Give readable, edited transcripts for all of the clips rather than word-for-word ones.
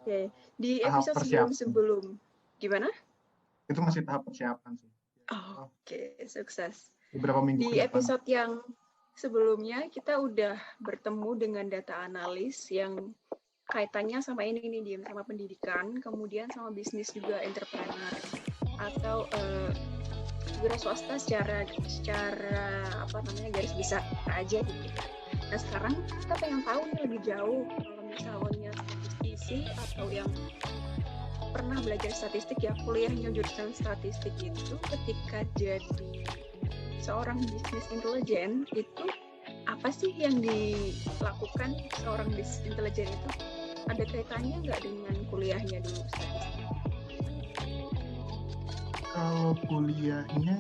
Oke, di tahap episode persiapan. sebelum-sebelum gimana? Itu masih tahap persiapan sih. Oh, Oke, sukses. beberapa minggu ke Di depan. episode yang sebelumnya kita udah bertemu dengan data analis yang kaitannya sama ini nih, Dim, sama pendidikan, kemudian sama bisnis juga entrepreneur atau wira swasta secara apa namanya garis besar aja gitu. Nah sekarang kita pengen tahu nih lebih jauh kalau misalnya statistisi atau yang pernah belajar statistik ya kuliahnya jurusan statistik itu ketika jadi seorang bisnis intelijen itu apa sih yang dilakukan seorang bisnis intelijen itu? Ada kaitannya nggak dengan kuliahnya dulu statistik? Kalau kuliahnya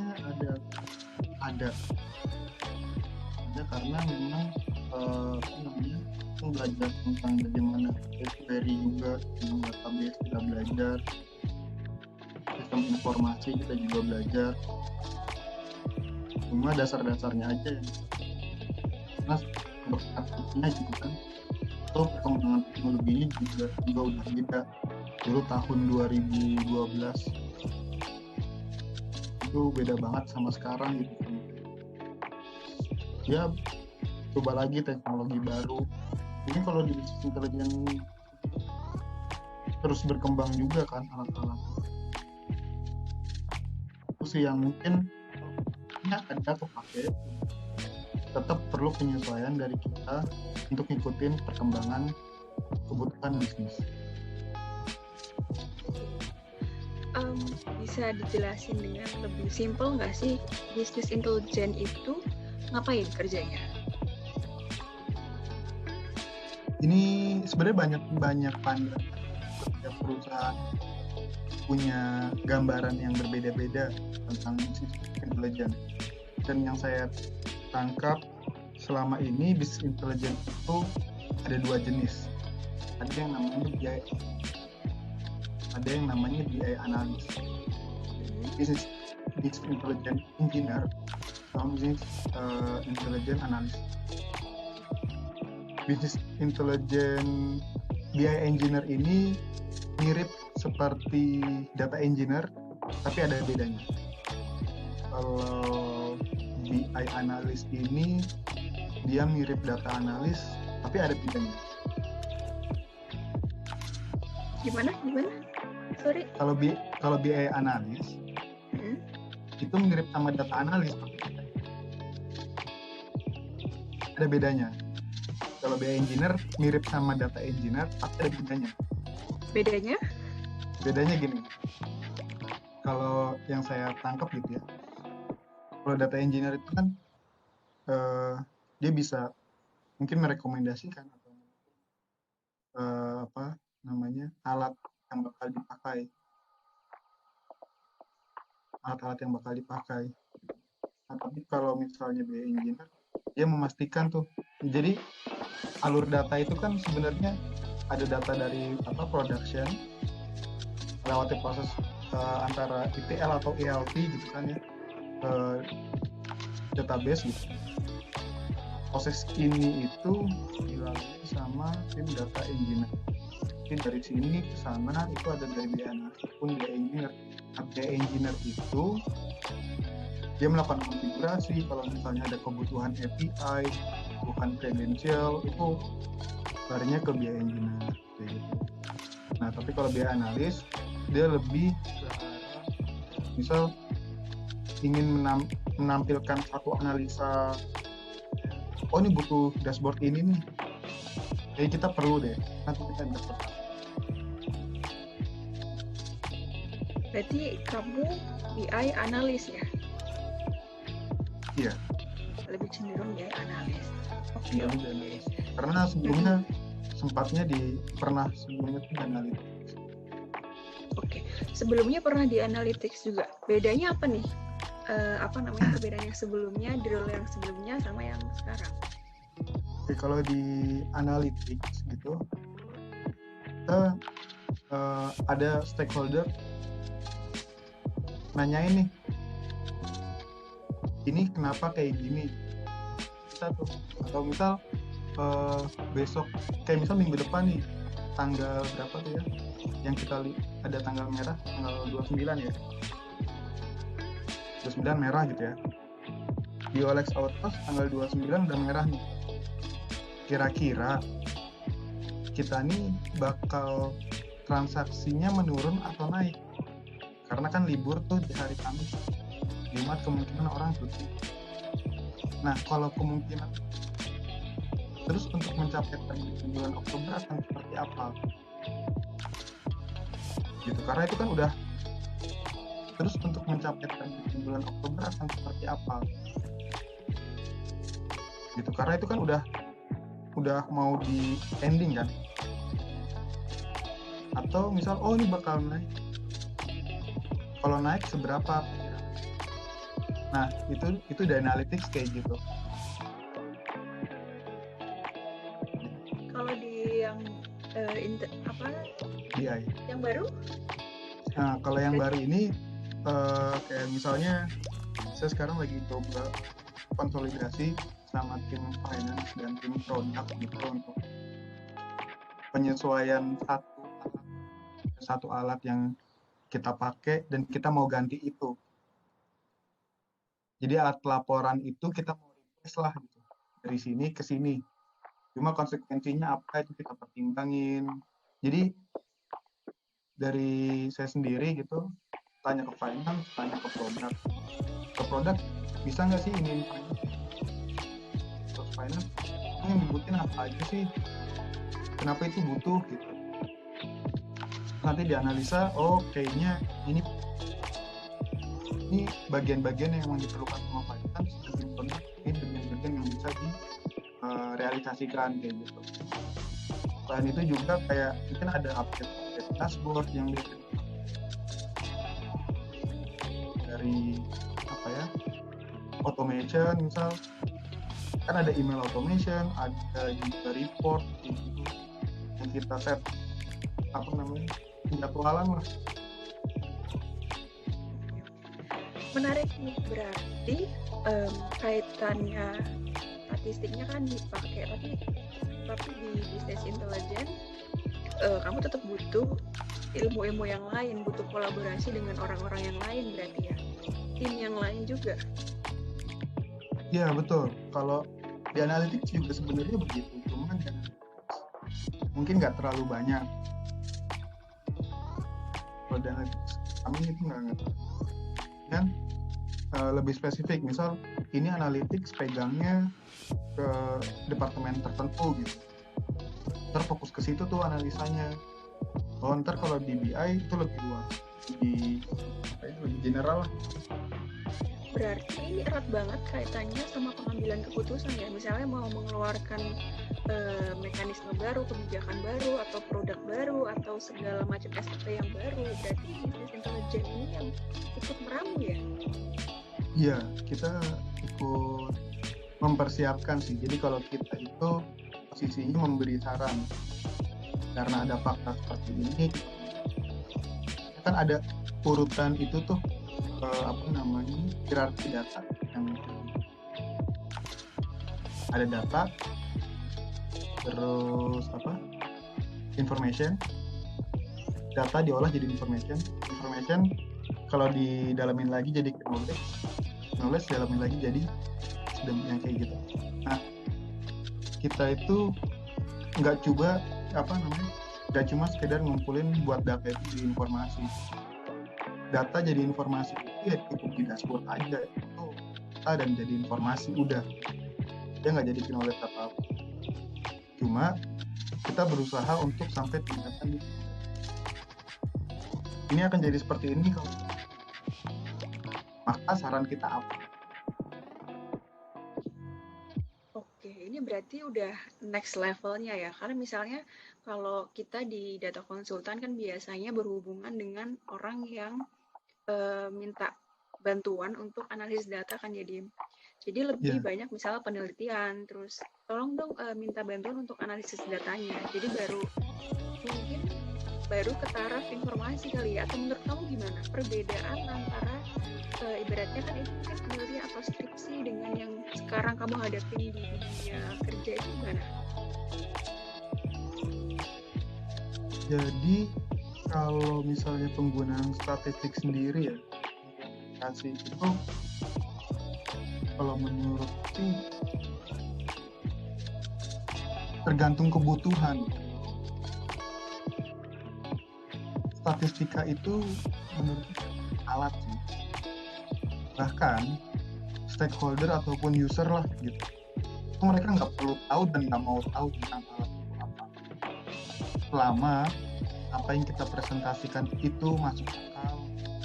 ada karena memang belajar tentang bagaimana query juga, tentang database kita belajar, sistem informasi kita juga belajar. Cuma dasar-dasarnya aja yang untuk praktiknya gitu kan. Itu perkembangan teknologinya juga udah beda. Dulu tahun 2012 itu beda banget sama sekarang gitu kan. Ya coba lagi teknologi baru. Ini kalau di bisnis intelijen terus berkembang juga kan alat-alat. Itu sih yang mungkin ada kepake, tetap perlu penyesuaian dari kita untuk ngikutin perkembangan kebutuhan bisnis. Bisa dijelasin dengan lebih simpel nggak sih bisnis intelijen itu ngapain kerjanya? Ini sebenarnya banyak pandangan. Setiap perusahaan punya gambaran yang berbeda-beda tentang bisnis intelijen. Dan yang saya tangkap selama ini bisnis intelijen itu ada dua jenis. Ada yang namanya BI, ada yang namanya BI analis. Bisnis intelligent engineer sama bisnis intelligent analis. Bisnis intelligent BI engineer ini mirip seperti data engineer, tapi ada bedanya. Kalau BI analis ini dia mirip data analis, tapi ada bedanya. Gimana? Sorry. Kalau BI analis itu mirip sama data analis, ada bedanya. Kalau BI engineer mirip sama data engineer, tapi ada bedanya. Bedanya gini. Kalau yang saya tangkap gitu ya, kalau data engineer itu kan dia bisa mungkin merekomendasikan atau alat yang bakal dipakai. Nah, tapi kalau misalnya BI engineer, dia memastikan tuh. Jadi alur data itu kan sebenarnya ada data dari production, lewati proses antara ETL atau ELT gitu kan ya, database gitu. Proses ini itu dilalui sama tim data engineer. Jadi dari sini ke sana itu ada dari BI analis pun BI engineer. BI engineer itu dia melakukan konfigurasi, kalau misalnya ada kebutuhan API, bukan credential, itu larinya ke BI engineer. Gitu. Nah, tapi kalau BI analis, dia lebih misal ingin menampilkan satu analisa, oh ini butuh dashboard ini nih, jadi kita perlu deh, nanti kita dapat. Berarti kamu BI analis ya? Iya. Lebih cenderung BI analis. Oke. Karena sebelumnya sempatnya pernah sebelumnya di analytics. Oke. Sebelumnya pernah di analytics juga. Bedanya apa nih? Perbedaan yang sebelumnya, di role yang sebelumnya sama yang sekarang? Oke, kalau di analytics gitu, kita ada stakeholder nanyain nih, ini kenapa kayak gini? Kita tuh, atau misal besok, kayak misal minggu depan nih, tanggal berapa tuh ya? Yang kita ada tanggal merah, tanggal 29 ya. 29 merah gitu ya. Di OLX Autos tanggal 29 udah merah nih. Kira-kira kita nih bakal transaksinya menurun atau naik? Karena kan libur tuh di hari Kamis. Jumat kemungkinan orang cuti. Nah, kalau kemungkinan terus untuk mencapai target di bulan Oktober akan seperti apa? Gitu. Karena itu kan udah terus untuk mencapai target di bulan Oktober akan seperti apa? Gitu. Karena itu kan udah mau di ending kan? Atau misal ini bakal naik. Kalau naik seberapa? Nah, itu dari analytics kayak gitu. Kalau di yang BI. Yang baru? Nah, kalau yang baru ini kayak misalnya saya sekarang lagi coba konsolidasi sama tim finance dan tim produk gitu untuk penyesuaian satu alat yang kita pakai dan kita mau ganti itu. Jadi alat pelaporan itu kita mau replace lah gitu. Dari sini ke sini. Cuma konsekuensinya apa itu kita pertimbangin. Jadi dari saya sendiri gitu, tanya ke finance, tanya ke produk. Ke produk bisa nggak sih ini finance? Terus finance yang dibutuhin apa aja sih? Kenapa itu butuh gitu? Nanti dianalisa, kayaknya ini bagian-bagian yang memang diperlukan sama finance, ini bagian-bagian yang bisa direalisasikan kayak gitu. Selain itu juga kayak mungkin ada update dashboard yang dari automation, misal kan ada email automation, ada juga report gitu, yang kita set penjadwalan lah. Menarik nih, berarti kaitannya statistiknya kan dipakai, tapi di business intelligence kamu tetap butuh ilmu-ilmu yang lain, butuh kolaborasi dengan orang-orang yang lain berarti ya, tim yang lain juga. Iya betul, kalau di analytics juga sebenarnya begitu, cuman mungkin nggak terlalu banyak. Kalau di analytics kami itu nggak kan lebih spesifik, misal ini analytics pegangnya ke departemen tertentu gitu, terfokus ke situ tuh analisanya. Ntar kalau di BI itu lebih luas, lebih general. Berarti ini erat banget kaitannya sama pengambilan keputusan ya, misalnya mau mengeluarkan mekanisme baru, kebijakan baru, atau produk baru, atau segala macam SOP yang baru. Berarti business intelligence ini yang ikut meramu ya? Iya, kita ikut mempersiapkan sih. Jadi kalau kita itu posisinya memberi saran, karena ada fakta seperti ini, kan ada urutan itu tuh hierarki data, yang ada data, terus information, data diolah jadi information kalau didalamin lagi jadi knowledge dalamin lagi jadi yang kayak gitu. Nah, kita itu nggak cuma sekedar ngumpulin buat data itu jadi informasi. Data jadi informasi itu ya cukup di dashboard aja, itu data dan jadi informasi udah, dia nggak jadi knowledge apa-apa. Cuma kita berusaha untuk sampai tingkatan ini akan jadi seperti ini kalau, maka saran kita apa? Oke, ini berarti udah next levelnya ya, karena misalnya kalau kita di data konsultan kan biasanya berhubungan dengan orang yang minta bantuan untuk analisis data kan, jadi lebih banyak misalnya penelitian, terus tolong dong minta bantuan untuk analisis datanya, jadi baru ke taraf informasi kali ya. Atau menurut kamu gimana perbedaan antara ibaratnya kan itu mungkin penelitian atau skripsi dengan yang sekarang kamu hadapin di dunia kerja itu gimana? Jadi kalau misalnya penggunaan statistik sendiri ya, kasih itu kalau menurut sih tergantung kebutuhan. Statistika itu menurut alat sih. Bahkan stakeholder ataupun user lah gitu. Itu mereka nggak perlu tahu dan nggak mau tahu tentang alat itu apa. Selama apa yang kita presentasikan itu masuk akal,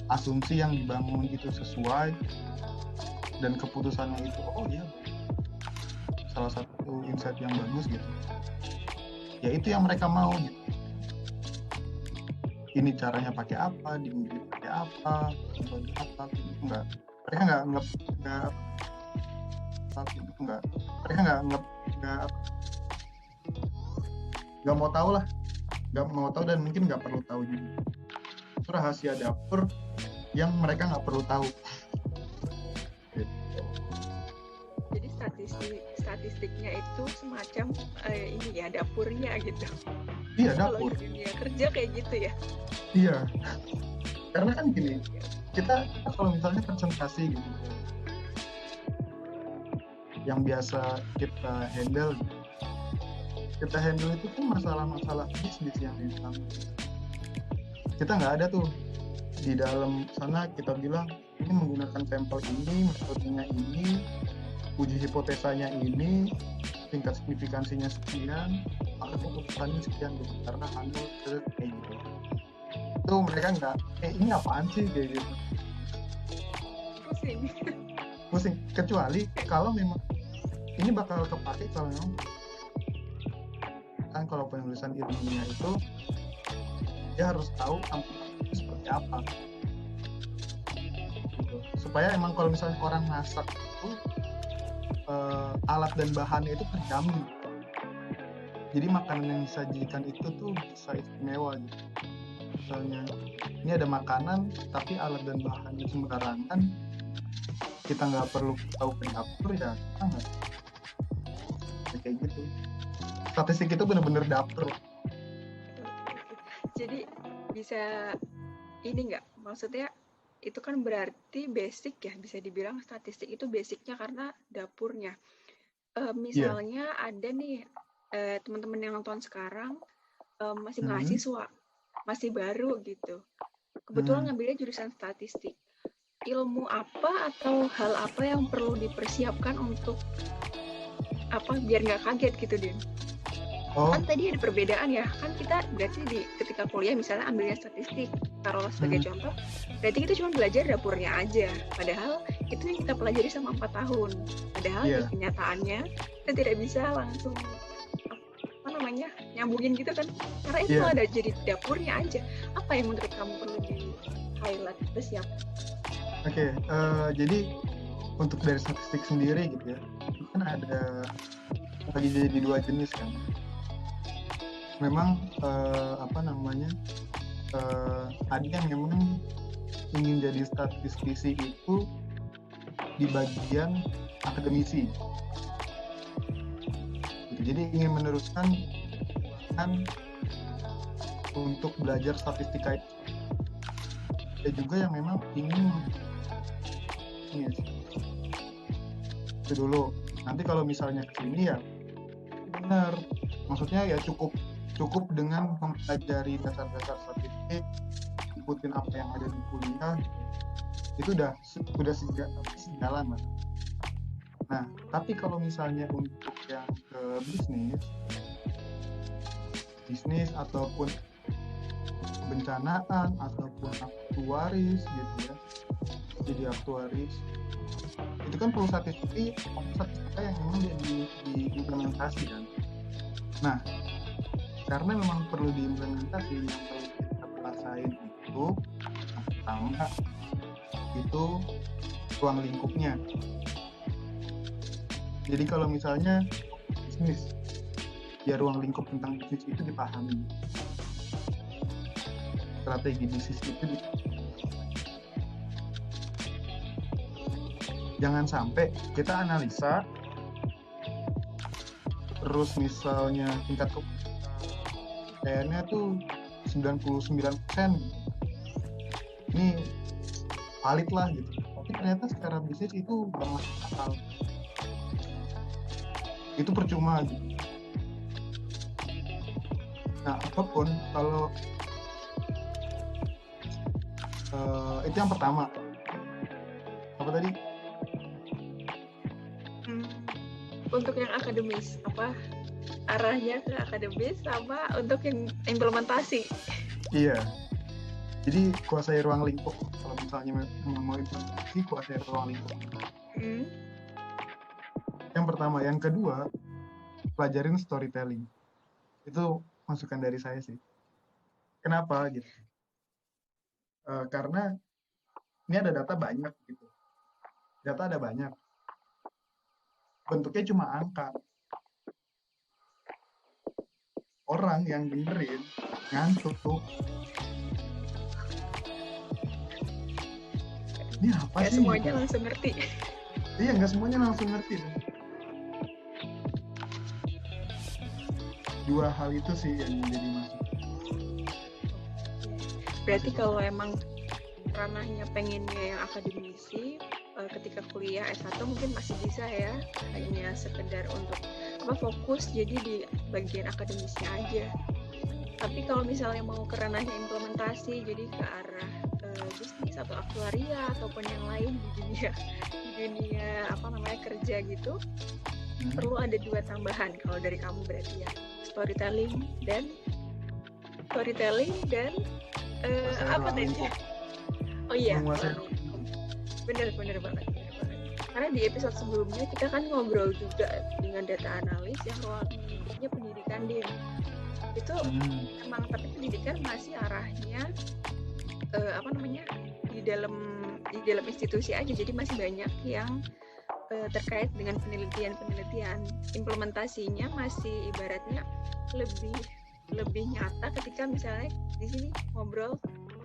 asumsi yang dibangun itu sesuai, dan keputusannya itu oh iya salah satu insight yang bagus gitu. Ya itu yang mereka mau gitu. Ini caranya pakai apa, diuji pakai apa, metode apa, itu enggak. Mereka nggak mau tahu lah, nggak mau tahu dan mungkin nggak perlu tahu juga. Itu rahasia dapur yang mereka nggak perlu tahu. Jadi statistiknya itu semacam ini ya, dapurnya gitu. Iya, Kalau dapur. di dunia kerja kayak gitu ya. Iya. Karena kan gini, kita kalau misalnya presentasi gitu, yang biasa kita handle itu tuh masalah-masalah bisnis yang memang kita nggak ada tuh di dalam sana. Kita bilang ini menggunakan sampel ini, metodenya ini, uji hipotesanya ini, tingkat signifikansinya sekian, maka keputusannya sekian gitu, karena handle kayak gitu. Itu mereka nggak, ini apaan sih kayak gitu. Pusing. Kecuali kalau memang ini bakal kepake kalau memang kan kalau penulisan ilmiah itu dia harus tahu itu seperti apa gitu. Supaya emang kalau misalnya orang masak itu alat dan bahannya itu terjamin, jadi makanan yang disajikan itu tuh bisa istimewa gitu. Misalnya ini ada makanan tapi alat dan bahannya sembarangan, kita nggak perlu tahu ke dapur ya kita nggak kayak gitu. Statistik itu benar-benar dapur. Jadi bisa ini nggak, maksudnya itu kan berarti basic ya, bisa dibilang statistik itu basicnya karena dapurnya. Misalnya ada nih teman-teman yang nonton sekarang masih mahasiswa, masih baru gitu, kebetulan ngambilnya jurusan statistik. Ilmu apa atau hal apa yang perlu dipersiapkan untuk apa biar nggak kaget gitu, Din? Kan tadi ada perbedaan ya, kan kita berarti ketika kuliah misalnya ambilnya statistik, taruhlah sebagai contoh, berarti kita cuma belajar dapurnya aja, padahal itu yang kita pelajari selama 4 tahun, padahal di kenyataannya kita tidak bisa langsung nyambungin gitu kan, karena itu ada jadi dapurnya aja. Apa yang menurut kamu perlu di highlight, persiapkan? Oke, jadi untuk dari statistik sendiri gitu ya, itu kan ada lagi jadi 2 jenis kan. Memang ada yang memang ingin jadi statistisi itu di bagian akademisi gitu. Jadi ingin meneruskan untuk belajar statistika itu. Ada juga yang memang ingin itu dulu, nanti kalau misalnya kesini ya benar, maksudnya ya cukup dengan mempelajari dasar-dasar statistik, ikutin apa yang ada di kuliah, itu udah sejalan lah. Nah, tapi kalau misalnya untuk yang ke bisnis ataupun kebencanaan ataupun aktuaris gitu ya, jadi aktuaris itu kan perlu statistika yang memang dia diimplementasi kan. Nah, karena memang perlu diimplementasi, yang perlu kita pelajarin itu pertama itu ruang lingkupnya. Jadi kalau misalnya bisnis, ya ruang lingkup tentang bisnis itu dipahami, strategi bisnis itu jangan sampai kita analisa terus misalnya tingkat kepercayaannya tuh 99% ini valid lah gitu. Tapi ternyata secara bisnis itu nggak masuk akal, itu percuma gitu. Nah apapun kalau itu yang pertama. Apa tadi? Untuk yang akademis, apa arahnya ke akademis sama untuk yang implementasi? Iya. Jadi kuasai ruang lingkup. Kalau misalnya mau implementasi, kuasai ruang lingkup. Yang pertama, yang kedua, pelajarin storytelling. Itu masukan dari saya sih. Kenapa gitu? Karena ini ada data banyak gitu. Data ada banyak. Bentuknya cuma angka. Orang yang dengerin ngantuk tuh. Ini apa sih? Semuanya gitu? Langsung ngerti. Iya, nggak semuanya langsung ngerti. Dua hal itu sih yang jadi masuk. Berarti kalau emang ranahnya pengennya yang akademisi, ketika kuliah S1 mungkin masih bisa ya, hanya sekedar untuk fokus jadi di bagian akademisnya aja. Tapi kalau misalnya mau ke ranahnya implementasi, jadi ke arah bisnis atau aktuaria ataupun yang lain di dunia kerja gitu, perlu ada dua tambahan kalau dari kamu berarti ya, storytelling dan apa tadi? Oh iya, bener banget. Karena di episode sebelumnya kita kan ngobrol juga dengan data analis yang ruang lingkupnya pendidikan DIM. Itu emang tapi pendidikan masih arahnya di dalam institusi aja, jadi masih banyak yang terkait dengan penelitian. Implementasinya masih ibaratnya lebih nyata ketika misalnya di sini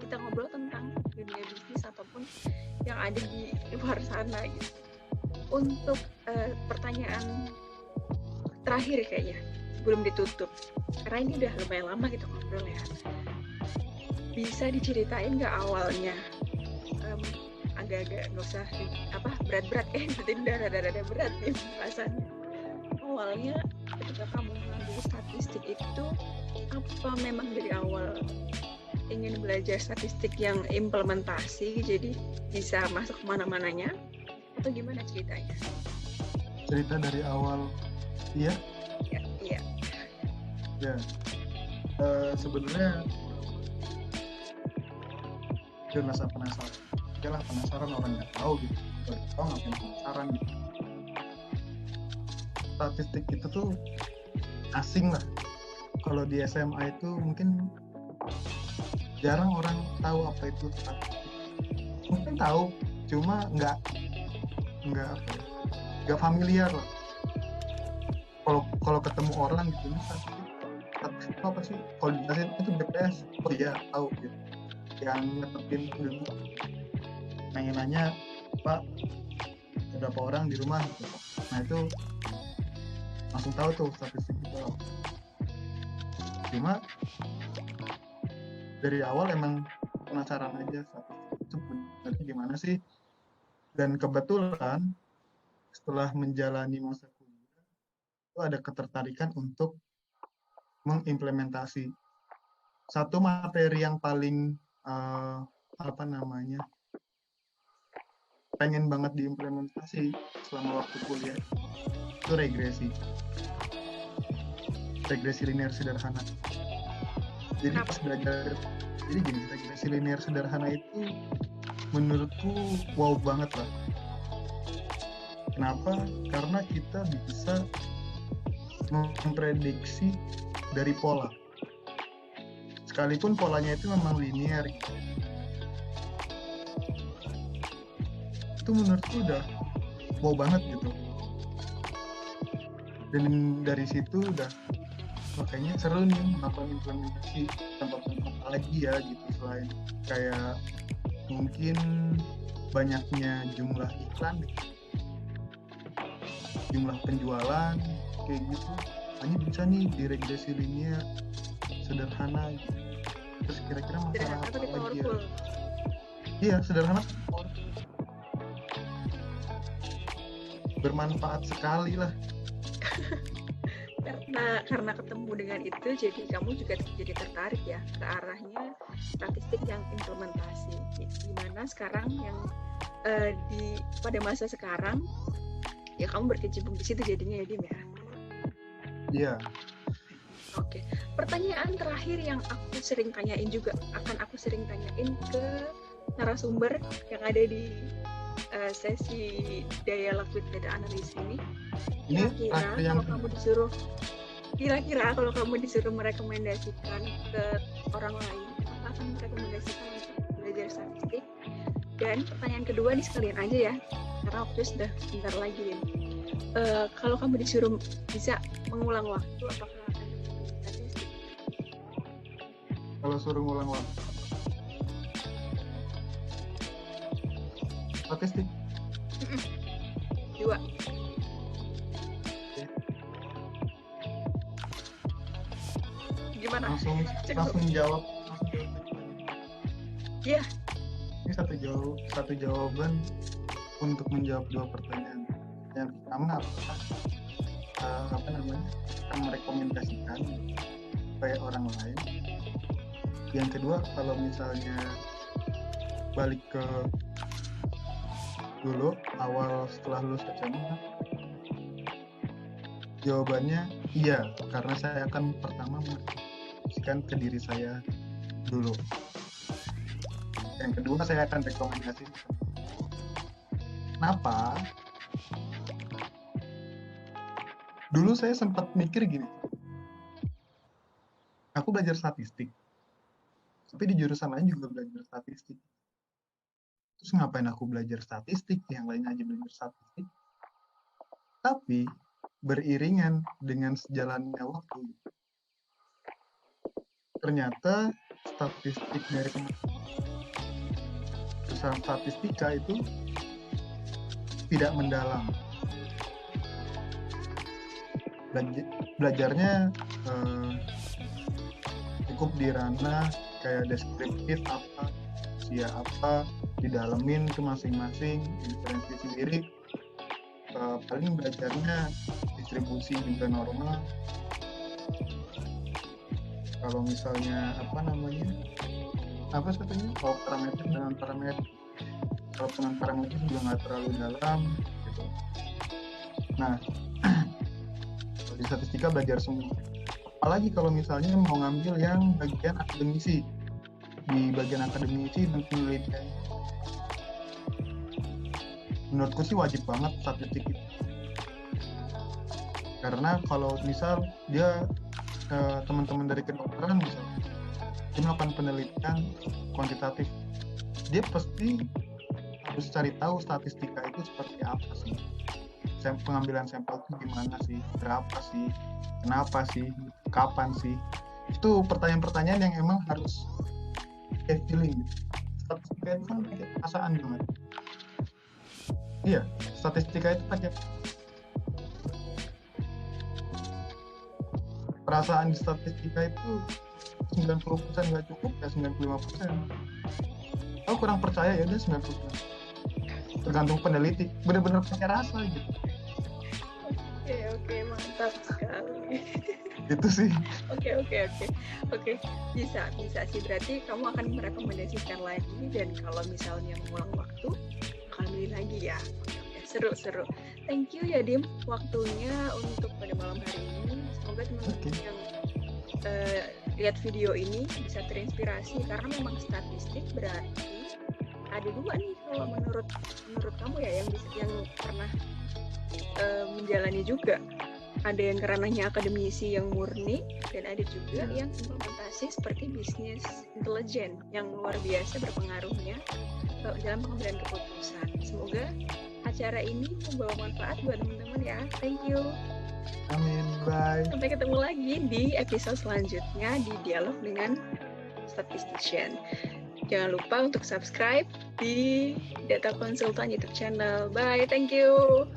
kita ngobrol tentang dunia bisnis ataupun yang ada di luar sana gitu. Untuk pertanyaan terakhir kayaknya sebelum ditutup, karena ini udah lumayan lama gitu ngobrol ya, bisa diceritain nggak awalnya, agak-agak nggak usah berat-berat jadi udah berat nih bahasannya. Awalnya ketika kamu mengambil statistik itu, apa memang dari awal ingin belajar statistik yang implementasi jadi bisa masuk kemana-mananya, atau gimana ceritanya? Cerita dari awal, iya? Iya. Ya, sebenarnya karena saya penasaran. Yalah, penasaran, orang nggak tahu gitu. Kalau tahu ngapain penasaran gitu. Statistik itu tuh asing lah. Kalau di SMA itu mungkin jarang orang tahu apa itu statistik. Mungkin tahu, cuma nggak familiar lah. Kalau ketemu orang gitu, statistik apa sih? Kalau dijelasin itu BPS, oh iya tahu gitu. Yang ngetepin dulu, nanya Pak, berapa orang di rumah gitu. Nah itu langsung tahu tuh statistik itu. Cuma dari awal emang penasaran aja statistik itu sebenarnya gimana sih. Dan kebetulan setelah menjalani masa kuliah itu ada ketertarikan untuk mengimplementasi satu materi yang paling pengen banget diimplementasi selama waktu kuliah itu regresi linear sederhana. Jadi pas belajar, regresi linear sederhana itu menurutku wow banget lah. Kenapa? Karena kita bisa memprediksi dari pola. Sekalipun polanya itu memang linear gitu. Itu menurutku udah wow banget gitu. Dan dari situ udah makanya seru nih melakukan implementasi tempat-tempat apa lagi ya gitu, selain kayak mungkin banyaknya jumlah iklan, jumlah penjualan kayak gitu. Hanya bisa nih di regresi linear sederhana gitu. Terus kira-kira masalah Sederhana apa tapi lagi ya? powerful. Iya, sederhana, bermanfaat sekali lah. Karena ketemu dengan itu, jadi kamu juga jadi tertarik ya ke arahnya statistik yang implementasi. Gimana sekarang yang pada masa sekarang ya kamu berkecimpung di situ jadinya ya Dim ya. Iya. Oke. Pertanyaan terakhir yang aku sering tanyain juga, aku sering tanyain ke narasumber yang ada di sesi Dialog with Data Analyst ini. Kira-kira kalau kamu disuruh merekomendasikan ke orang lain, apa akan merekomendasikan untuk belajar statistik? Dan pertanyaan kedua ini sekalian aja ya, karena waktu sudah sebentar lagi ya. Kalau kamu disuruh bisa mengulang waktu, apakah akan memilih statistik? Kalau suruh ngulang waktu, statistik. Dua. Gimana? Langsung jawab. Iya. Ini satu jawaban untuk menjawab dua pertanyaan. Yang pertama akan merekomendasikan supaya orang lain. Yang kedua, kalau misalnya balik ke dulu awal setelah lulus SMA, jawabannya iya, karena saya akan pertama merekomendasikan ke diri saya dulu. Yang kedua, saya akan rekomendasi. Kenapa? Dulu saya sempat mikir gini, aku belajar statistik, tapi di jurusan lain juga belajar statistik. Terus ngapain aku belajar statistik, yang lain aja belajar statistik. Tapi beriringan dengan sejalannya waktu, ternyata statistik dari jurusan statistika itu tidak mendalam. Belajarnya cukup di ranah kayak deskriptif apa, didalemin ke masing-masing, diferensi sendiri. Paling belajarnya distribusi juga normal. Kalau misalnya parameter dengan parameter, kalau dengan parameter juga nggak terlalu dalam gitu. Nah, di statistika belajar semua, apalagi kalau misalnya mau ngambil yang bagian akademisi. Di bagian akademisi dan penelitian, menurutku sih wajib banget statistik itu, karena kalau misal dia teman-teman dari kedokteran misal dia melakukan penelitian kuantitatif, dia pasti harus cari tahu statistika itu seperti apa sih, pengambilan sampel itu gimana sih, berapa sih, kenapa sih, kapan sih. Itu pertanyaan-pertanyaan yang emang harus kayak feeling. Statistika itu kan pakai perasaan banget. Iya, statistika itu pakai perasaan. Di statistika itu 90% nggak cukup ya 95%. Kalau kurang percaya ya udah 90%. Tergantung peneliti, benar-benar pakai rasa gitu. Oke, mantap sekali. Itu sih. Oke. Bisa sih, berarti kamu akan merekomendasikan lagi, dan kalau misalnya mengulang waktu akan milih lagi ya. Oke, seru. Thank you ya Dim waktunya untuk pada malam hari ini. Semoga teman-teman yang lihat video ini bisa terinspirasi, karena memang statistik berarti ada dua nih kalau menurut kamu ya yang pernah menjalani juga. Ada yang ranahnya akademisi yang murni, dan ada juga yang implementasi seperti bisnis intelijen yang luar biasa berpengaruhnya dalam pengambilan keputusan. Semoga acara ini membawa manfaat buat teman-teman ya. Thank you. Amin, bye. Sampai ketemu lagi di episode selanjutnya di Dialog dengan Statistician. Jangan lupa untuk subscribe di Data Konsultan YouTube channel. Bye, thank you.